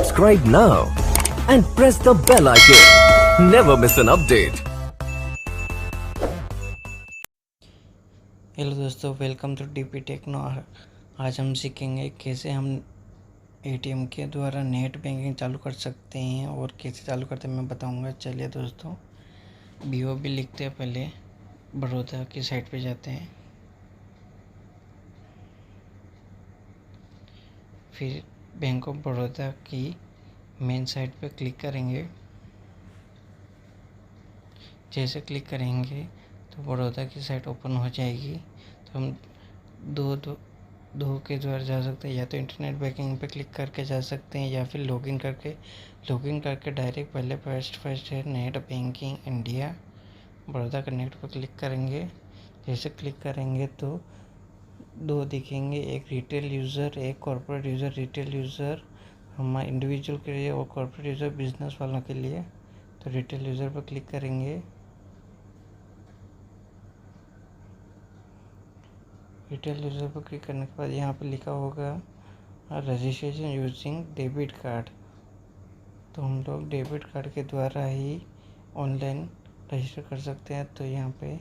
Subscribe now and press the bell icon. Never miss an update. Hello दोस्तों, welcome to DP techno. आज हम सीखेंगे कैसे हम एटीएम के द्वारा नेट बैंकिंग चालू कर सकते हैं और कैसे चालू करते हैं मैं बताऊंगा। चलिए दोस्तों, BOB लिखते हैं, पहले बड़ौदा की साइट पे जाते हैं, फिर बैंक ऑफ बड़ौदा की मेन साइट पे क्लिक करेंगे। जैसे क्लिक करेंगे तो बड़ौदा की साइट ओपन हो जाएगी। तो हम दो के द्वारा जा सकते हैं, या तो इंटरनेट बैंकिंग पे क्लिक करके जा सकते हैं या फिर लॉगिन करके डायरेक्ट पहले फर्स्ट है net banking India Baroda connect पर क्लिक करेंगे। जैसे क्लिक करेंगे तो दो दिखेंगे, एक रिटेल यूज़र, एक कॉर्पोरेट यूज़र। रिटेल यूज़र हमारे इंडिविजुअल के लिए और कॉर्पोरेट यूज़र बिजनेस वालों के लिए। तो रिटेल यूज़र पर क्लिक करेंगे। रिटेल यूज़र पर क्लिक करने के बाद यहाँ पे लिखा होगा रजिस्ट्रेशन यूजिंग डेबिट कार्ड। तो हम लोग डेबिट कार्ड के द्वारा ही ऑनलाइन रजिस्टर कर सकते हैं। तो यहाँ पे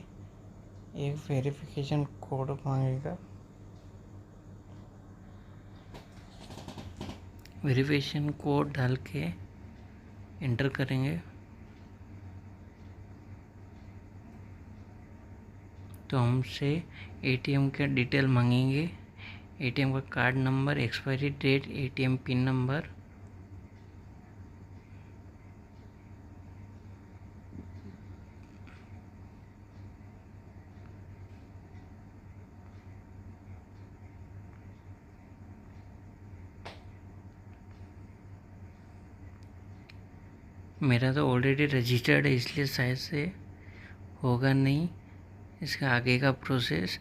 एक वेरिफिकेशन कोड मांगेगा। वेरिफिकेशन कोड डाल के एंटर करेंगे तो हमसे एटीएम का डिटेल मांगेंगे। एटीएम का card number, expiry date, ATM pin number. मेरा तो ऑलरेडी रजिस्टर्ड है, इसलिए शायद से होगा नहीं इसका आगे का प्रोसेस।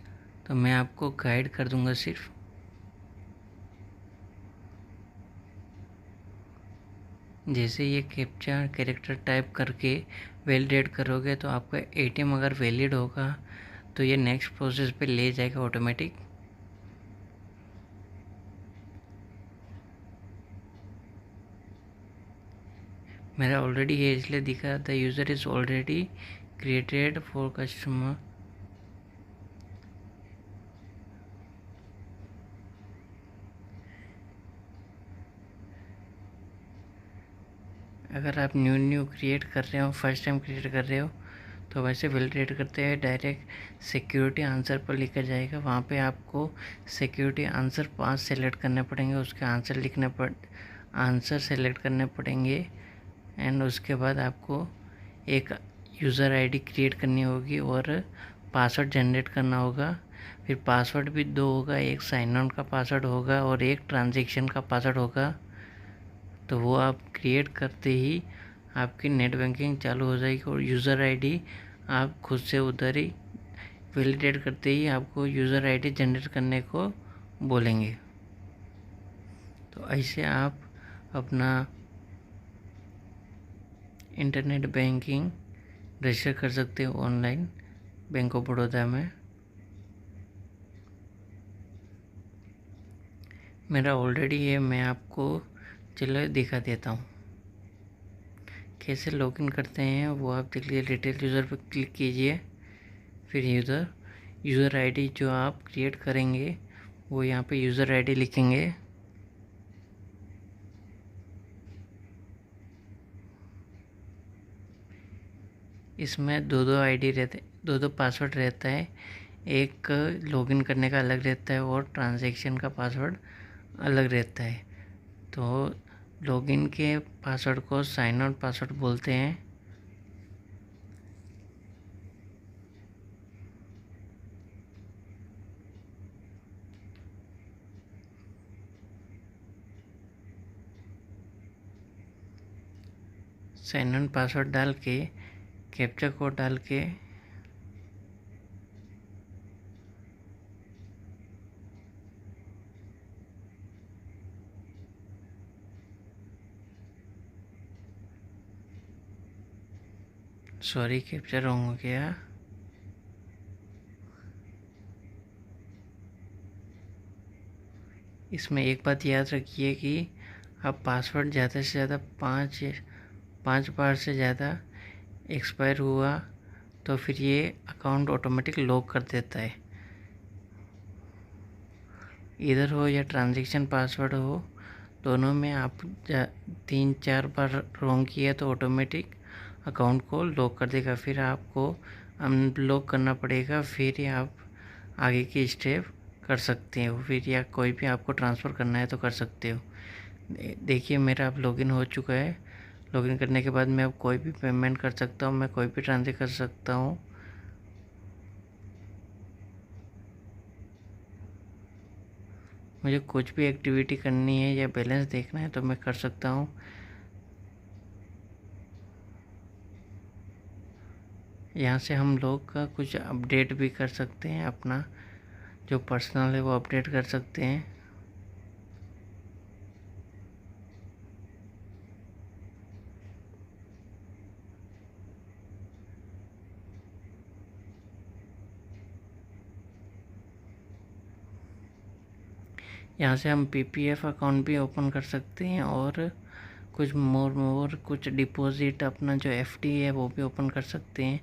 तो मैं आपको गाइड कर दूंगा सिर्फ। जैसे ये कैप्चा कैरेक्टर टाइप करके वैलिडेट करोगे तो आपका एटीएम अगर वैलिड होगा तो ये नेक्स्ट प्रोसेस पे ले जाएगा ऑटोमेटिक। मेरा ऑलरेडी है इसलिए दिखा the user is already created for customer. अगर आप न्यू क्रिएट कर रहे हो, फर्स्ट टाइम क्रिएट कर रहे हो, तो वैसे वैलिडेट करते हैं डायरेक्ट सिक्योरिटी आंसर पर लेकर जाएगा। वहाँ पे आपको सिक्योरिटी आंसर 5 सेलेक्ट करने पड़ेंगे, उसके आंसर सेलेक्ट करने पड़ेंगे। एंड उसके बाद आपको एक यूज़र आईडी क्रिएट करनी होगी और पासवर्ड जनरेट करना होगा। फिर पासवर्ड भी 2 होगा, एक साइन ऑन का पासवर्ड होगा और एक ट्रांजैक्शन का पासवर्ड होगा। तो वो आप क्रिएट करते ही आपकी नेट बैंकिंग चालू हो जाएगी और यूज़र आईडी आप खुद से उधर ही वैलिडेट करते ही आपको यूज़र आईडी जनरेट करने को बोलेंगे। तो ऐसे आप अपना इंटरनेट बैंकिंग रजिस्टर कर सकते हो ऑनलाइन बैंक ऑफ बड़ौदा में। मेरा ऑलरेडी है, मैं आपको चलो दिखा देता हूँ कैसे लॉगिन करते हैं वो आप देख लीजिए। रिटेल यूज़र पर क्लिक कीजिए, फिर यूज़र आईडी जो आप क्रिएट करेंगे वो यहाँ पे यूज़र आईडी लिखेंगे। इसमें दो आईडी रहते, दो पासवर्ड रहता है। एक लॉगिन करने का अलग रहता है और ट्रांजैक्शन का पासवर्ड अलग रहता है। तो लॉगिन के पासवर्ड को साइन आउट पासवर्ड बोलते हैं। साइन आउट पासवर्ड डाल के कैप्चा कोड डाल के सॉरी कैप्चा रॉन्ग हो गया। इसमें एक बात याद रखिए कि अब पासवर्ड ज़्यादा से ज़्यादा 5 बार से ज़्यादा एक्सपायर हुआ तो फिर ये अकाउंट ऑटोमेटिक लॉक कर देता है। इधर हो या ट्रांजैक्शन पासवर्ड हो, दोनों में आप 3-4 बार रॉन्ग किया तो ऑटोमेटिक अकाउंट को लॉक कर देगा। फिर आपको अनलॉक करना पड़ेगा, फिर ही आप आगे की स्टेप कर सकते हो। फिर या कोई भी आपको ट्रांसफ़र करना है तो कर सकते हो। देखिए मेरा अब लॉगिन हो चुका है। लॉगिन करने के बाद मैं अब कोई भी पेमेंट कर सकता हूँ, मैं कोई भी ट्रांजेक्शन कर सकता हूँ। मुझे कुछ भी एक्टिविटी करनी है या बैलेंस देखना है तो मैं कर सकता हूँ। यहाँ से हम लोग का कुछ अपडेट भी कर सकते हैं, अपना जो पर्सनल है वो अपडेट कर सकते हैं। यहाँ से हम पीपीएफ अकाउंट भी ओपन कर सकते हैं और कुछ मोर कुछ डिपॉजिट, अपना जो एफडी है वो भी ओपन कर सकते हैं।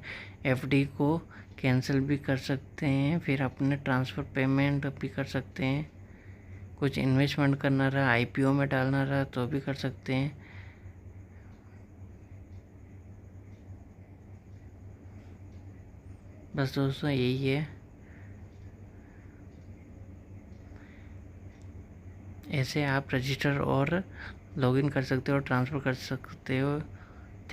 एफडी को कैंसिल भी कर सकते हैं, फिर अपने ट्रांसफ़र पेमेंट भी कर सकते हैं। कुछ इन्वेस्टमेंट करना रहा, आईपीओ में डालना रहा तो भी कर सकते हैं। बस दोस्तों यही है। ऐसे आप रजिस्टर और लॉगिन कर सकते हो और ट्रांसफ़र कर सकते हो।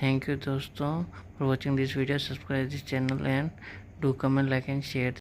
थैंक यू दोस्तों for watching this video. Subscribe this channel and do comment, like and share.